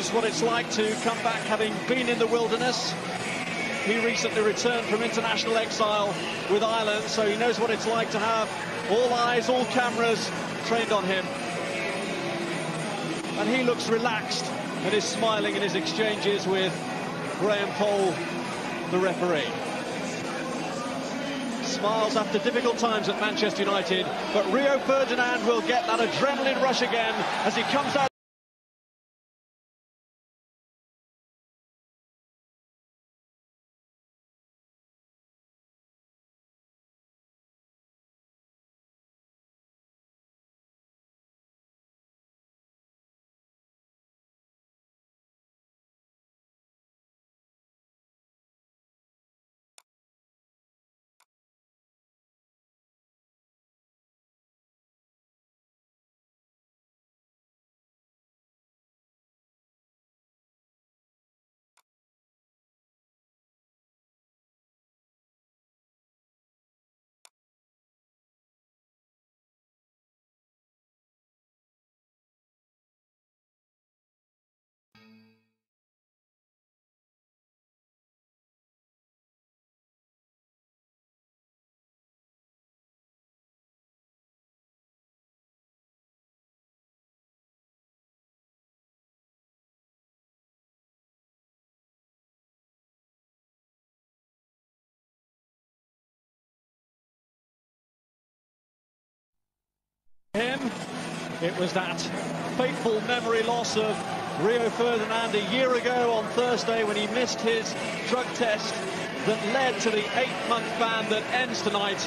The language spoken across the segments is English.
knows what it's like to come back having been in the wilderness. He recently returned from international exile with Ireland, so he knows what it's like to have all eyes, all cameras trained on him. And he looks relaxed and is smiling in his exchanges with Graham Poll, the referee. Smiles after difficult times at Manchester United, but Rio Ferdinand will get that adrenaline rush again as he comes out. It was that fateful memory loss of Rio Ferdinand a year ago on Thursday when he missed his drug test that led to the 8-month ban that ends tonight.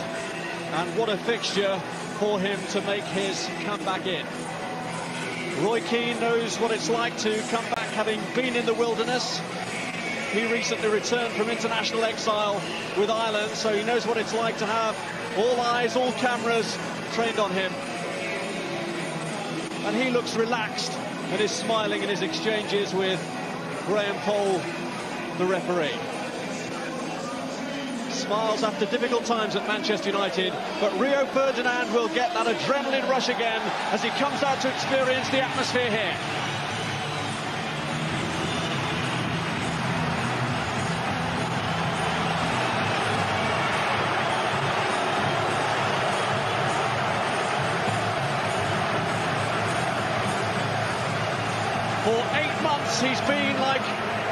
And what a fixture for him to make his comeback in. Roy Keane knows what it's like to come back having been in the wilderness. He recently returned from international exile with Ireland, so he knows what it's like to have all eyes, all cameras trained on him. And he looks relaxed and is smiling in his exchanges with Graham Poll, the referee. Smiles after difficult times at Manchester United, but Rio Ferdinand will get that adrenaline rush again as he comes out to experience the atmosphere here. For 8 months, he's been like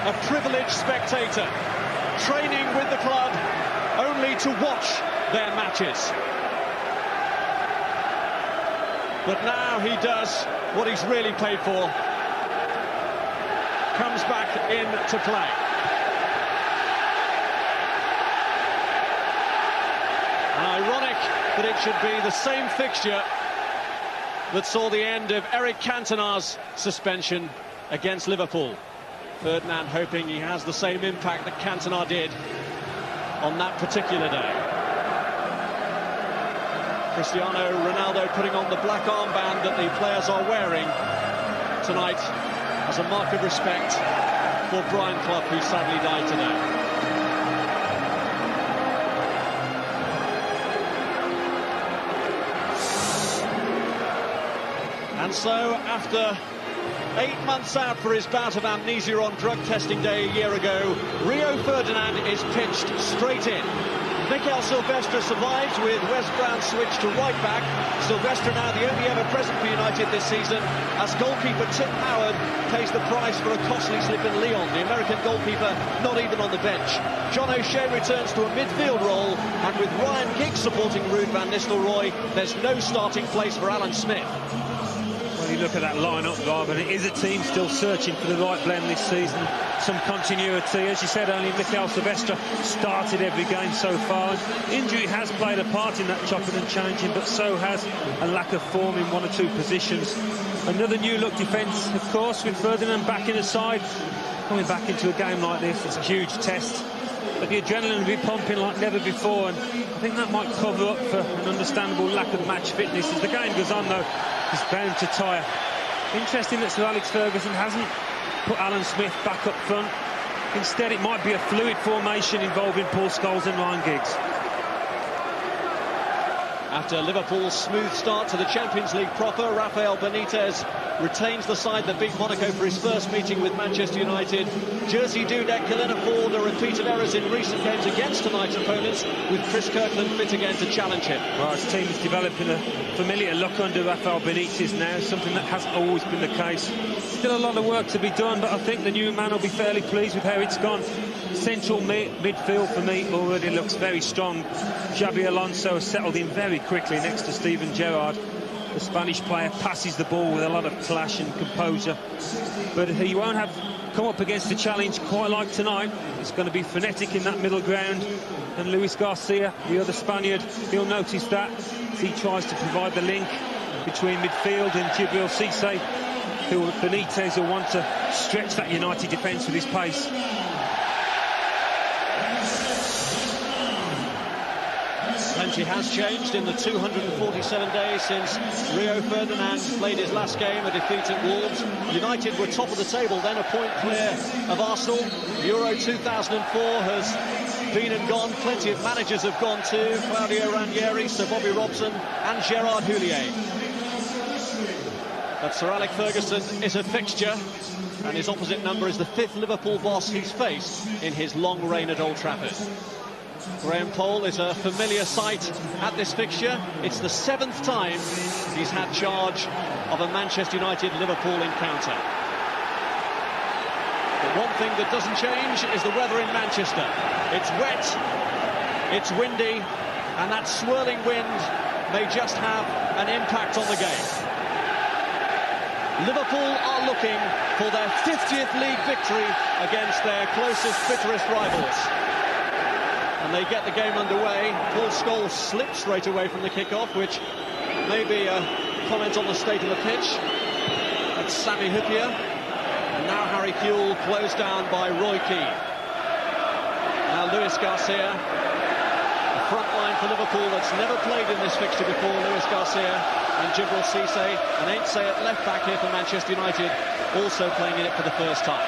a privileged spectator, training with the club only to watch their matches. But now he does what he's really paid for, comes back into play. And ironic that it should be the same fixture that saw the end of Eric Cantona's suspension against Liverpool. Ferdinand hoping he has the same impact that Cantona did on that particular day. Cristiano Ronaldo putting on the black armband that the players are wearing tonight as a mark of respect for Brian Clough, who sadly died today. And so, after 8 months out for his bout of amnesia on drug testing day a year ago, Rio Ferdinand is pitched straight in. Mikel Silvestre survives with Wes Brown's switch to right back. Silvestre now the only ever present for United this season, as goalkeeper Tim Howard pays the price for a costly slip in Lyon. The American goalkeeper not even on the bench. John O'Shea returns to a midfield role, and with Ryan Giggs supporting Ruud van Nistelrooy, there's no starting place for Alan Smith. When you look at that lineup, Bob, and it is a team still searching for the right blend this season. Some continuity, as you said, only Mikel Silvestre started every game so far. Injury has played a part in that chopping and changing, but so has a lack of form in one or two positions. Another new look defence, of course, with Ferdinand back in the side. Coming back into a game like this, it's a huge test. But the adrenaline will be pumping like never before, and I think that might cover up for an understandable lack of match fitness. As the game goes on, though, he's bound to tire. Interesting that Sir Alex Ferguson hasn't put Alan Smith back up front. Instead, it might be a fluid formation involving Paul Scholes and Ryan Giggs. After Liverpool's smooth start to the Champions League proper, Rafael Benitez retains the side that beat Monaco for his first meeting with Manchester United. Jersey Dudek can then afford a repeat of errors in recent games against tonight's opponents, with Chris Kirkland fit again to challenge him. Well, his team is developing a familiar look under Rafael Benitez now, something that hasn't always been the case. Still a lot of work to be done, but I think the new man will be fairly pleased with how it's gone. Central midfield for me already looks very strong. Xabi Alonso has settled in very quickly next to Steven Gerrard. The Spanish player passes the ball with a lot of clash and composure, but he won't have come up against a challenge quite like tonight. It's going to be frenetic in that middle ground, and Luis Garcia, the other Spaniard, he'll notice that as he tries to provide the link between midfield and Djibril Cissé, who Benitez will want to stretch that United defence with his pace. Plenty has changed in the 247 days since Rio Ferdinand played his last game, a defeat at Wolves. United were top of the table, then a point clear of Arsenal. Euro 2004 has been and gone. Plenty of managers have gone too. Claudio Ranieri, Sir Bobby Robson and Gerard Houllier. But Sir Alex Ferguson is a fixture, and his opposite number is the 5th Liverpool boss he's faced in his long reign at Old Trafford. Graham Poll is a familiar sight at this fixture. It's the 7th time he's had charge of a Manchester United-Liverpool encounter. But one thing that doesn't change is the weather in Manchester. It's wet, it's windy, and that swirling wind may just have an impact on the game. Liverpool are looking for their 50th league victory against their closest, bitterest rivals. And they get the game underway. Paul Scholes slipped straight away from the kickoff, which may be a comment on the state of the pitch. That's Sami Hyypiä. And now Harry Kewell closed down by Roy Keane. Now Luis Garcia. A front line for Liverpool that's never played in this fixture before. Luis Garcia and Djibril Cissé. And Ain't Say at left back here for Manchester United, also playing in it for the first time.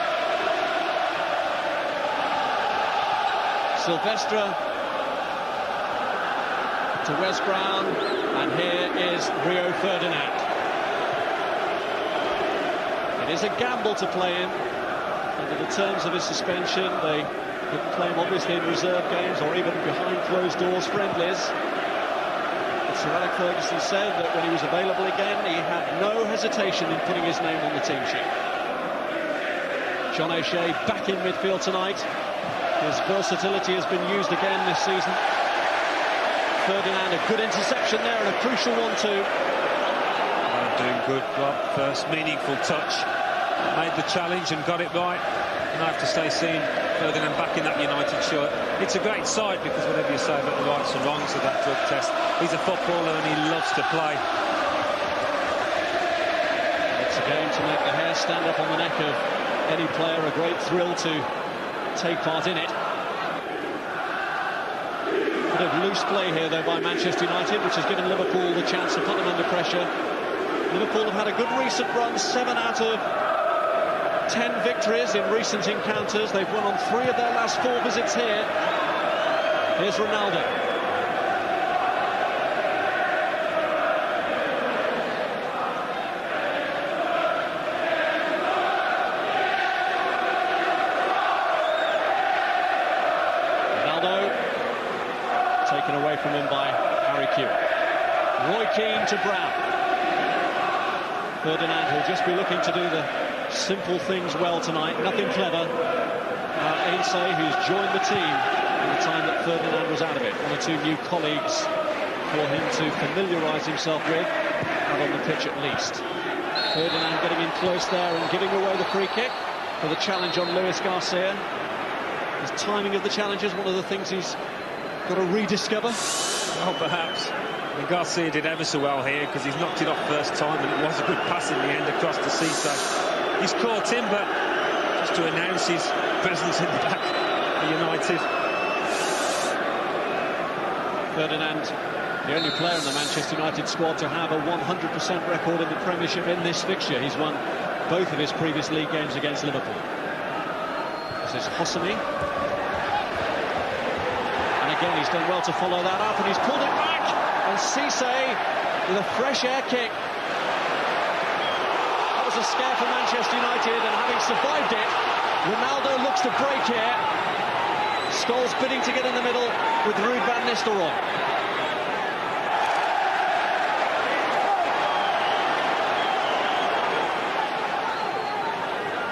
Silvestre to Wes Brown, and here is Rio Ferdinand. It is a gamble to play him under the terms of his suspension. They couldn't play him obviously in reserve games or even behind closed doors friendlies. But Sir Alex Ferguson said that when he was available again, he had no hesitation in putting his name on the team sheet. John O'Shea back in midfield tonight. His versatility has been used again this season. Ferdinand, a good interception there and a crucial one too. Doing good, Rob. First meaningful touch. Made the challenge and got it right. And I have to say, seeing Ferdinand back in that United shirt, it's a great sight, because whatever you say about the rights and wrongs of that drug test, he's a footballer and he loves to play. It's a game to make the hair stand up on the neck of any player. A great thrill to take part in it. Bit of loose play here though by Manchester United, which has given Liverpool the chance to put them under pressure. Liverpool have had a good recent run, 7 out of 10 victories in recent encounters. They've won on 3 of their last 4 visits here. Here's Ronaldo. Taken away from him by Harry Kewell. Roy Keane to Brown. Ferdinand will just be looking to do the simple things well tonight, nothing clever. Ain't Say, who's joined the team in the time that Ferdinand was out of it. 1 or 2 new colleagues for him to familiarise himself with, out on the pitch at least. Ferdinand getting in close there and giving away the free kick for the challenge on Luis Garcia. His timing of the challenge is one of the things he's got to rediscover. Well, perhaps. And Garcia did ever so well here, because he's knocked it off first time, and it was a good pass in the end across to Cissé. He's caught him, but just to announce his presence in the back for United. Ferdinand, the only player in the Manchester United squad to have a 100% record in the Premiership in this fixture. He's won both of his previous league games against Liverpool. This is Hosseini. And again, he's done well to follow that up, and he's pulled it back. And Cisse with a fresh air kick. That was a scare for Manchester United, and having survived it, Ronaldo looks to break here. Scholes bidding to get in the middle with Ruud van Nistelrooy.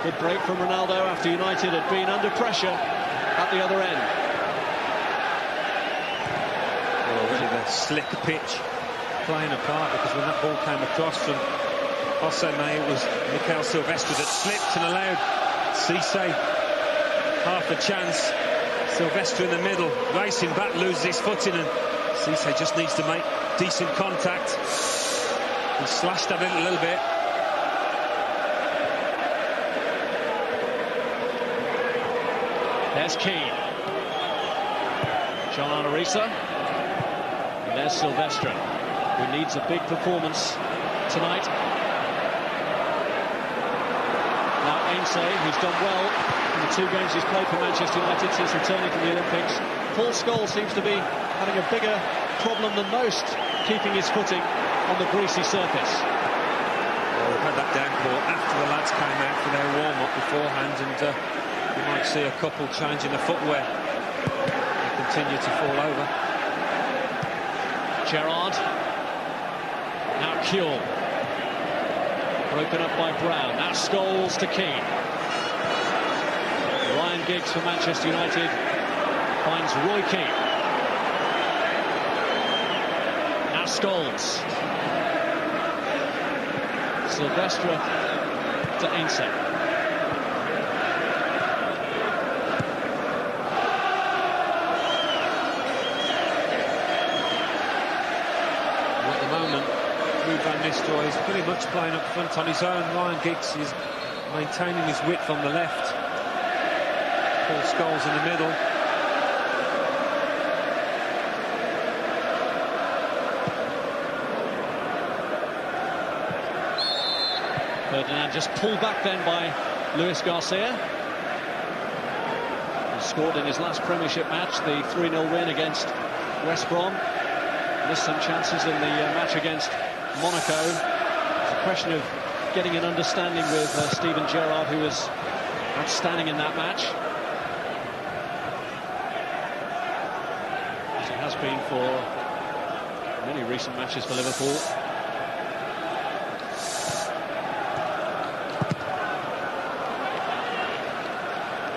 Good break from Ronaldo after United had been under pressure at the other end. Well, really the slick pitch playing a part, because when that ball came across from Osimhen, it was Mikel Silvestre that slipped and allowed Cisse half a chance. Silvestre in the middle, racing back, loses his footing, and Cisse just needs to make decent contact. He slashed at it a little bit. There's Keane. John Arisa. And there's Silvestre, who needs a big performance tonight. Now Ainsley, who's done well in the 2 games he's played for Manchester United since returning from the Olympics. Paul Scholes seems to be having a bigger problem than most, keeping his footing on the greasy surface. Well, we've had that downpour after the lads came out for their warm-up beforehand, and you might see a couple changing the footwear and continue to fall over. Gerrard. Now Kuehl. Broken up by Brown. Now Scholes to Keane. Ryan Giggs for Manchester United finds Roy Keane. Now Scholes. Silvestre to Ainsley. Van Nistelrooy is pretty much playing up front on his own. Ryan Giggs is maintaining his width on the left. Paul Scholes in the middle. Ferdinand just pulled back then by Luis Garcia. He scored in his last Premiership match, the 3-0 win against West Brom. Missed some chances in the match against Monaco. It's a question of getting an understanding with Steven Gerrard, who was outstanding in that match, as it has been for many recent matches for Liverpool.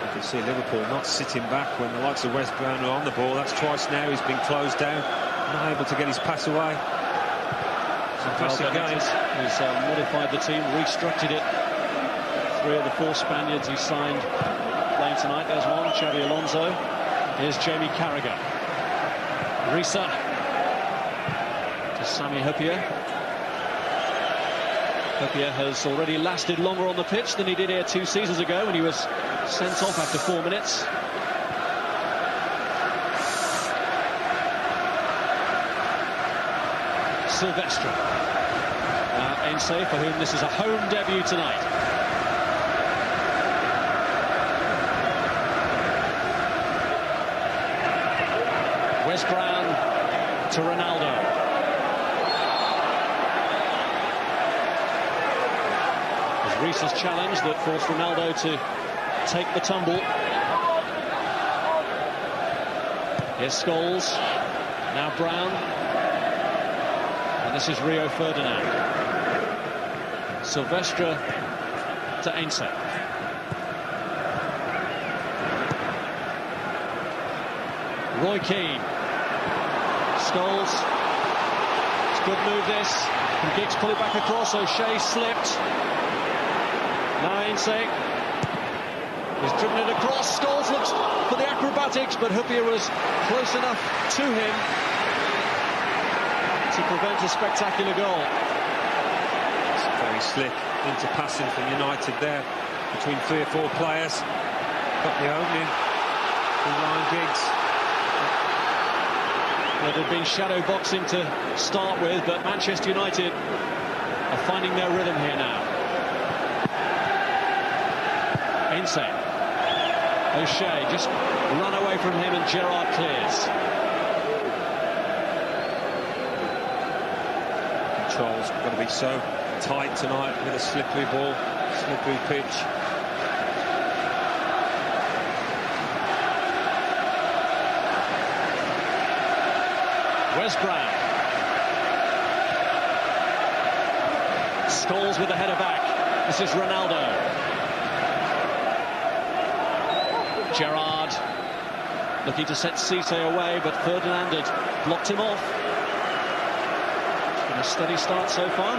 You can see Liverpool not sitting back when the likes of West Brom are on the ball. That's twice now he's been closed down, not able to get his pass away. Impressive game. He's modified the team, restructured it. 3 of the 4 Spaniards he signed playing tonight. There's one, Xabi Alonso. Here's Jamie Carragher. Risa to Sami Hyypiä. Hyypiä has already lasted longer on the pitch than he did here 2 seasons ago when he was sent off after 4 minutes. Silvestre. Ainsley, for whom this is a home debut tonight. Wes Brown to Ronaldo. There's Risa's challenge that forced Ronaldo to take the tumble. Here's Scholes. Now Brown. And this is Rio Ferdinand. Silvestre to Ainsley. Roy Keane. Scholes. It's a good move this. Can Giggs pull it back across? O'Shea slipped. Now Ainsley. He's driven it across. Scholes looks for the acrobatics, but Hyypiä was close enough to him to prevent a spectacular goal. It's very slick into passing from United there between 3 or 4 players. Got the opening from Ryan Giggs. Well, there'd been shadow boxing to start with, but Manchester United are finding their rhythm here now. Ainsley. O'Shea just run away from him and Gerrard clears. controls have got to be so tight tonight with a slippery ball, slippery pitch. Wes Brown. Scholes with the header back. This is Ronaldo. Gerrard looking to set Cisse away, but Ferdinand had blocked him off. It's been a steady start so far.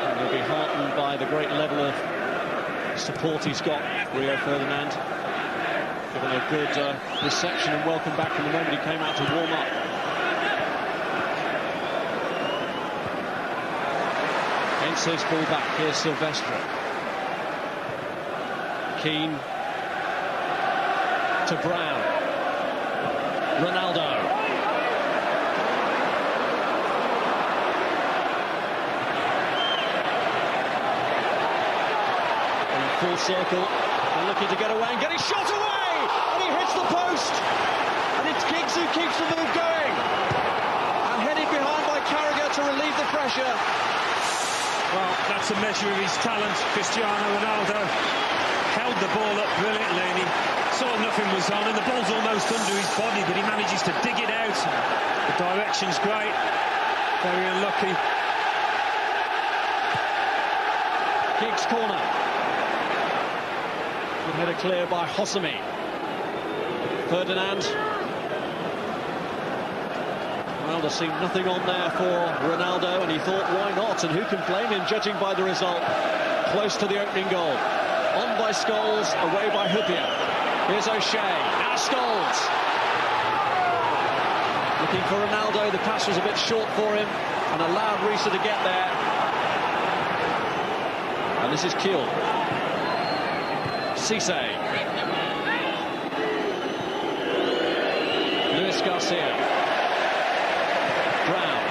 And he'll be heartened by the great level of support he's got, Rio Ferdinand. Given a good reception and welcome back from the moment he came out to warm up. Enzo's ball back. Here's Silvestre. Keane to Brown. Ronaldo. In full circle. And looking to get away and getting shot away! And he hits the post! And it's Giggs who keeps the move going! And headed behind by Carragher to relieve the pressure. Well, that's a measure of his talent. Cristiano Ronaldo held the ball up brilliantly and he saw nothing was on and the ball's almost under his body, but he manages to dig it out. The direction's great. Very unlucky. Giggs corner. Good header clear by Hosami. Ferdinand. Well, there seemed nothing on there for Ronaldo, and he thought, why not? And who can blame him, judging by the result? Close to the opening goal. On by Scholes, away by Hyypiä. Here's O'Shea. Now Scholes. Looking for Ronaldo. The pass was a bit short for him, and allowed Risa to get there. And this is Kiel. Cisse. Luis Garcia. Brown.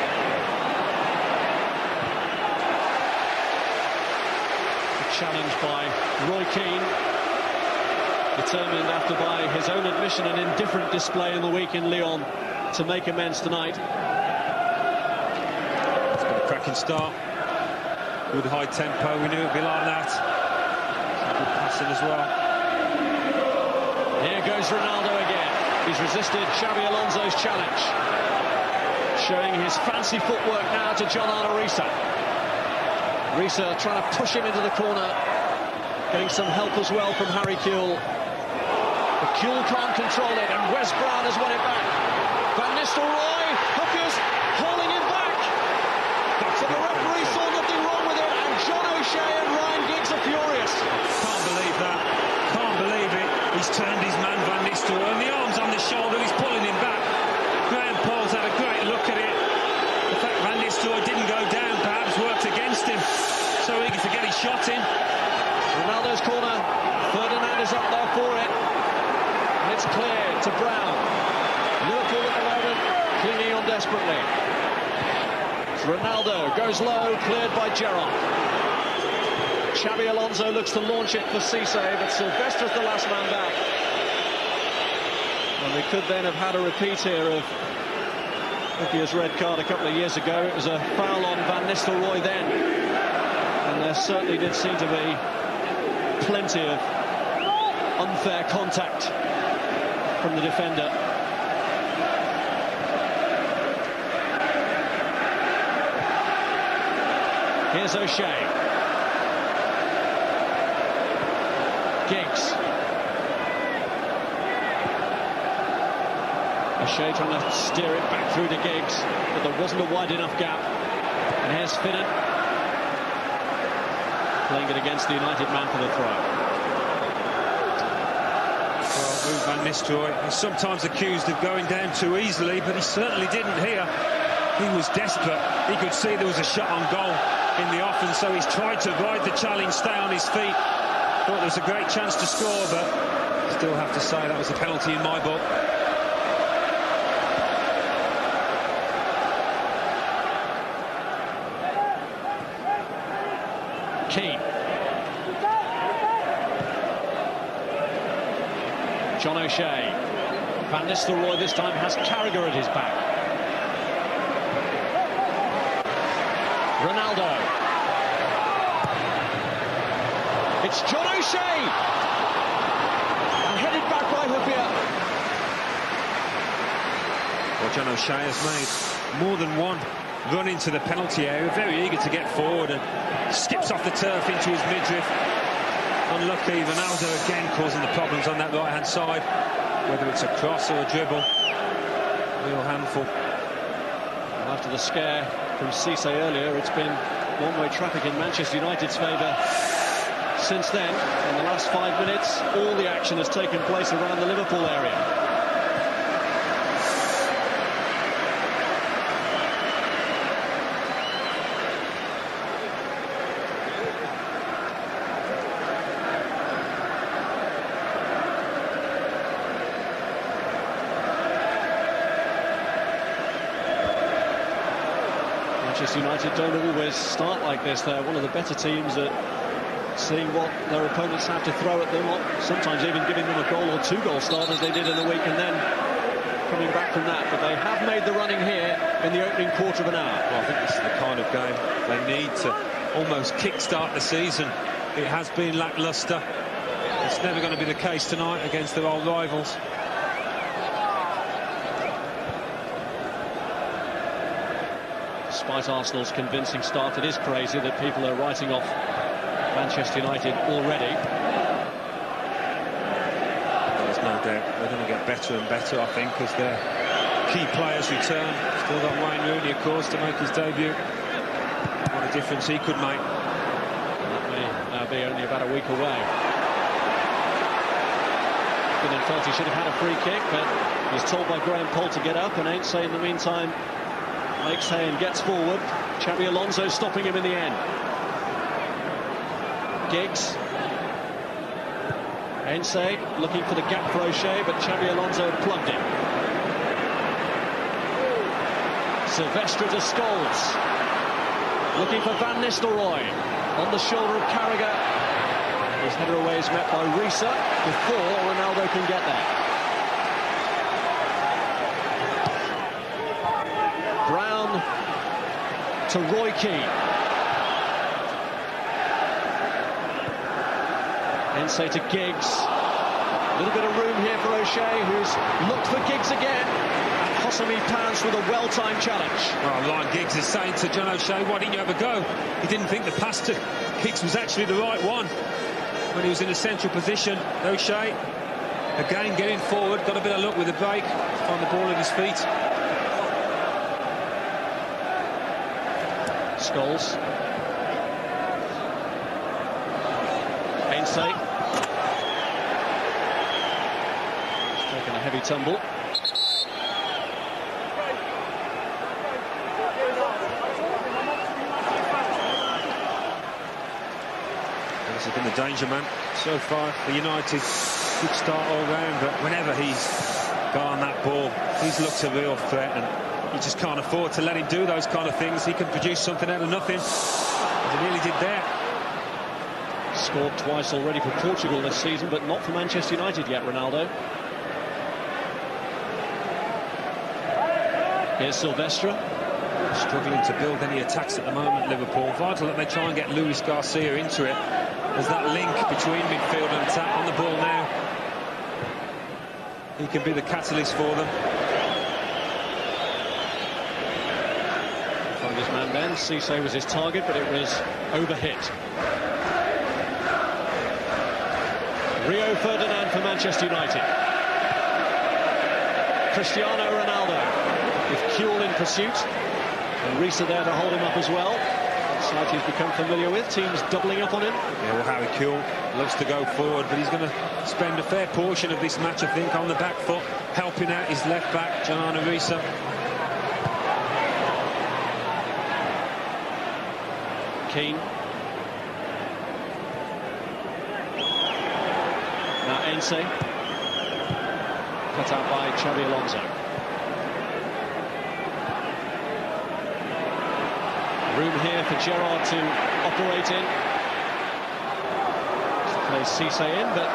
A challenge by Roy Keane. Determined, after by his own admission, an indifferent display in the week in Lyon, to make amends tonight. It's been a cracking start. Good high tempo. We knew it'd be like that. Good passing as well. Here goes Ronaldo again. He's resisted Xabi Alonso's challenge. Showing his fancy footwork now to John Arne Risa. Risa trying to push him into the corner. Getting some help as well from Harry Kewell. But Kewell can't control it, and Wes Brown has won it back. Van Nistelrooy, Hookers hauling him back. So the referee saw nothing wrong with it, and John O'Shea and Ryan Giggs are furious. Can't believe that. Can't believe it. He's turned his man Van Nistelrooy, and the arm's on the shoulder, he's pulling him back. Graham Paul's had a great look at it. The fact Van Nistelrooy didn't go down perhaps worked against him. So eager to get his shot in. Ronaldo's corner. Ferdinand is up there for it. And it's cleared to Brown. Liverpool at the moment clinging on desperately. Ronaldo goes low, cleared by Gerrard. Xabi Alonso looks to launch it for Cisse, but Silvestre's the last man back. And we could then have had a repeat here of Hyypiä's red card a couple of years ago. It was a foul on Van Nistelrooy then. And there certainly did seem to be plenty of unfair contact from the defender. Here's O'Shea. Giggs. O'Shea trying to steer it back through to Giggs, but there wasn't a wide enough gap. And here's Finnan playing it against the United man for the throw. Well, Van Nistelrooy is sometimes accused of going down too easily, but he certainly didn't here. He was desperate. He could see there was a shot on goal in the off, and so he's tried to ride the challenge, stay on his feet. Thought there was a great chance to score, but still have to say that was a penalty in my book. Keane. John O'Shea. Van Nistelrooy this time has Carragher at his back. Ronaldo. It's John O'Shea. And headed back by Happier. Well, John O'Shea has made more than one run into the penalty area, very eager to get forward, and skips off the turf into his midriff. Unlucky, Ronaldo again causing the problems on that right-hand side, whether it's a cross or a dribble. Real handful. Well, after the scare from Cisse earlier, it's been one-way traffic in Manchester United's favour since then. In the last 5 minutes, all the action has taken place around the Liverpool area. Manchester United don't always start like this. They're one of the better teams at seeing what their opponents have to throw at them, sometimes even giving them a goal or 2-goal start as they did in the week, and then coming back from that. But they have made the running here in the opening quarter of an hour. Well, I think this is the kind of game they need to almost kick-start the season. It has been lacklustre. It's never going to be the case tonight against their old rivals. Despite Arsenal's convincing start, it is crazy that people are writing off Manchester United already. There's no doubt they're going to get better and better, I think, as their key players return. Still got Wayne Rooney, of course, to make his debut. What a difference he could make. That may now be only about a week away. Been felt he should have had a free kick, but he's told by Graham Poll to get up, and Ainsley in the meantime makes hay and gets forward. Xabi Alonso stopping him in the end. Giggs. Ainsley looking for the gap for O'Shea, but Xabi Alonso plugged him. Silvestre to Scholes. Looking for Van Nistelrooy. On the shoulder of Carragher. His header away is met by Risa before Ronaldo can get there. Brown to Roy Keane. Ainsley to Giggs. A little bit of room here for O'Shea, who's looked for Giggs again. And Hosami Pounds with a well-timed challenge. Well, Ryan Giggs is saying to John O'Shea, why didn't you have a go? He didn't think the pass to Giggs was actually the right one. When he was in a central position, O'Shea, again getting forward, got a bit of luck with the break, on the ball at his feet. Scholes. Ainsley. He's taken a heavy tumble. This has been the danger man so far for United. Good start all round, but whenever he's got on that ball, he's looked a real threat, and you just can't afford to let him do those kind of things. He can produce something out of nothing, as he nearly did there. Scored twice already for Portugal this season, but not for Manchester United yet, Ronaldo. Here's Silvestre. Struggling to build any attacks at the moment, Liverpool. Vital that they try and get Luis Garcia into it. There's that link between midfield and attack. On the ball now, he can be the catalyst for them. Find his man then. Cisse was his target, but it was overhit. Rio Ferdinand for Manchester United. Cristiano Ronaldo with Kuhl in pursuit, and Risa there to hold him up as well. Side he's become familiar with, teams doubling up on him. Yeah, well, Harry Kuhl loves to go forward, but he's going to spend a fair portion of this match, I think, on the back foot, helping out his left back, Gianna Risa. Keane. Now Ainsley. Cut out by Xabi Alonso. Room here for Gerrard to operate in. Plays Cisse in, but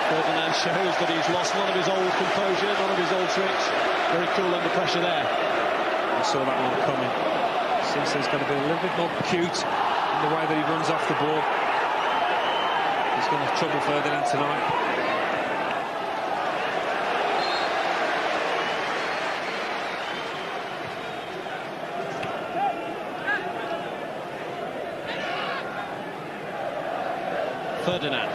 Ferdinand shows that he's lost none of his old composure, none of his old tricks. Very cool under pressure there. I saw that one coming. Seems he's going to be a little bit more cute in the way that he runs off the ball. He's going to trouble Ferdinand tonight. Ferdinand.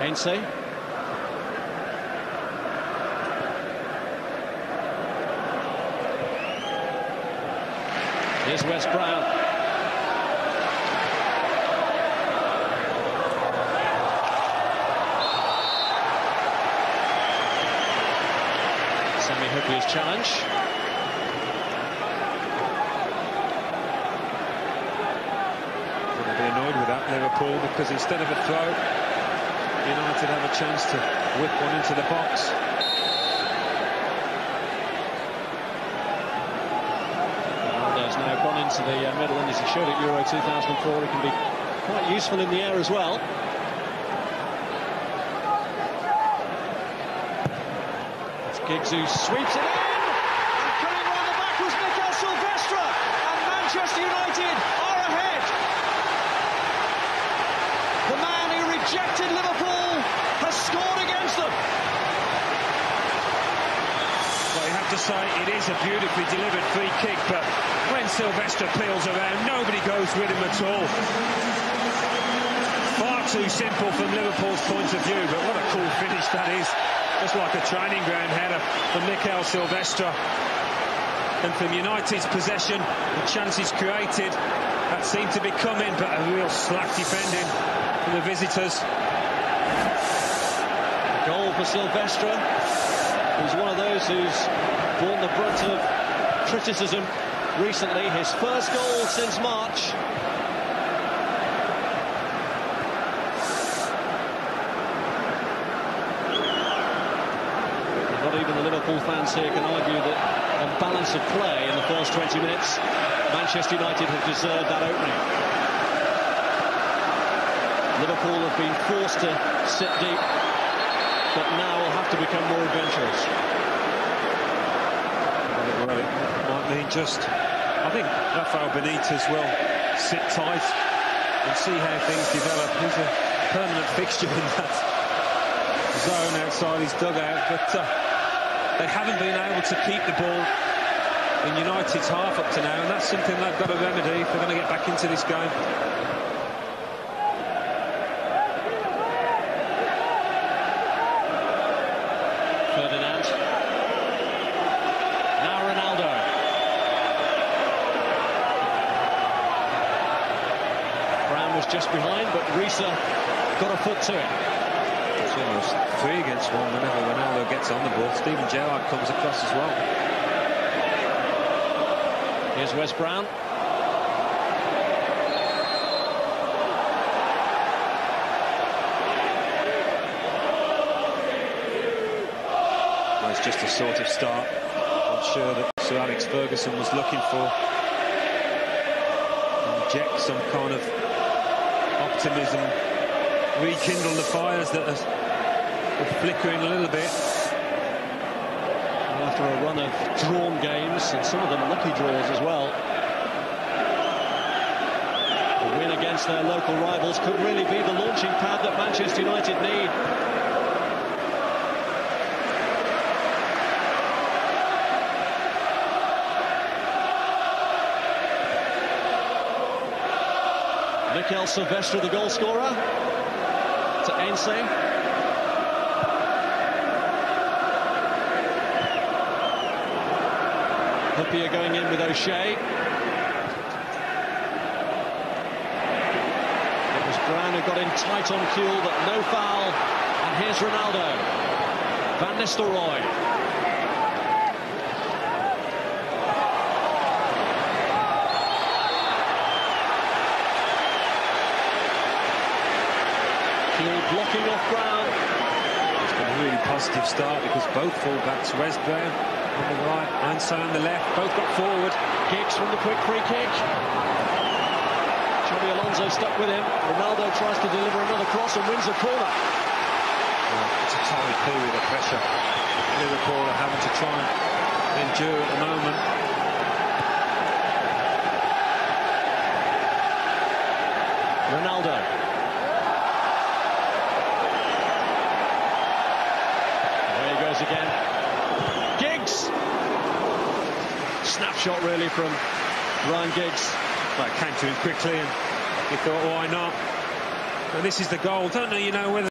Ainsley. Here's Wes Brown. Sami Hyypiä's challenge. Going to be annoyed with that, Liverpool, because instead of a throw, United have a chance to whip one into the box. Ronaldo's now gone into the middle, and as he showed at Euro 2004, he can be quite useful in the air as well. It's Giggs who sweeps it in, and coming round the back was Mikel Silvestre, and Manchester United are ahead. The man who rejected Liverpool has scored against them. Well, you have to say it is a beautifully delivered free kick, but when Silvestre peels around, nobody goes with him at all. Far too simple from Liverpool's point of view, but what a cool finish that is. Just like a training ground header from Mikel Silvestre. And from United's possession, the chances created, that seemed to be coming, but a real slack defending from the visitors. Goal for Silvestre. He's one of those who's borne the brunt of criticism recently. His first goal since March. Not even the Liverpool fans here can argue that on balance of play in the first 20 minutes, Manchester United have deserved that opening. Liverpool have been forced to sit deep, but now will have to become more adventurous. Well, it might mean just, I think Rafael Benitez will sit tight and see how things develop. He's a permanent fixture in that zone outside his dugout, but they haven't been able to keep the ball in United's half up to now, and that's something they've got to remedy if they're going to get back into this game. Ferdinand. Now Ronaldo. Brown was just behind, but Risa got a foot to it. It's almost 3 against 1 whenever Ronaldo gets on the ball. Steven Gerrard comes across as well. Here's Wes Brown. It's just a sort of start I'm sure that Sir Alex Ferguson was looking for. Inject some kind of optimism, rekindle the fires that are flickering a little bit. And after a run of drawn games, and some of them lucky draws as well, a win against their local rivals could really be the launching pad that Manchester United need. Mikel Silvestre, the goal scorer, to Ainsley. Hyypiä going in with O'Shea. It was Brown who got in tight on cue, but no foul. And here's Ronaldo. Van Nistelrooy. Blocking off Brown. It's been a really positive start because both fullbacks, Wes Brown on the right and Ansah on the left, both got forward. Giggs from the quick free kick. Xabi Alonso stuck with him. Ronaldo tries to deliver another cross and wins a corner. It's a tiny period of pressure Liverpool are having to try and endure at the moment. Ronaldo. There he goes again. Giggs. Snapshot really from Ryan Giggs. Well, it came to him quickly and he thought, why not? And this is the goal. Don't know, you know, whether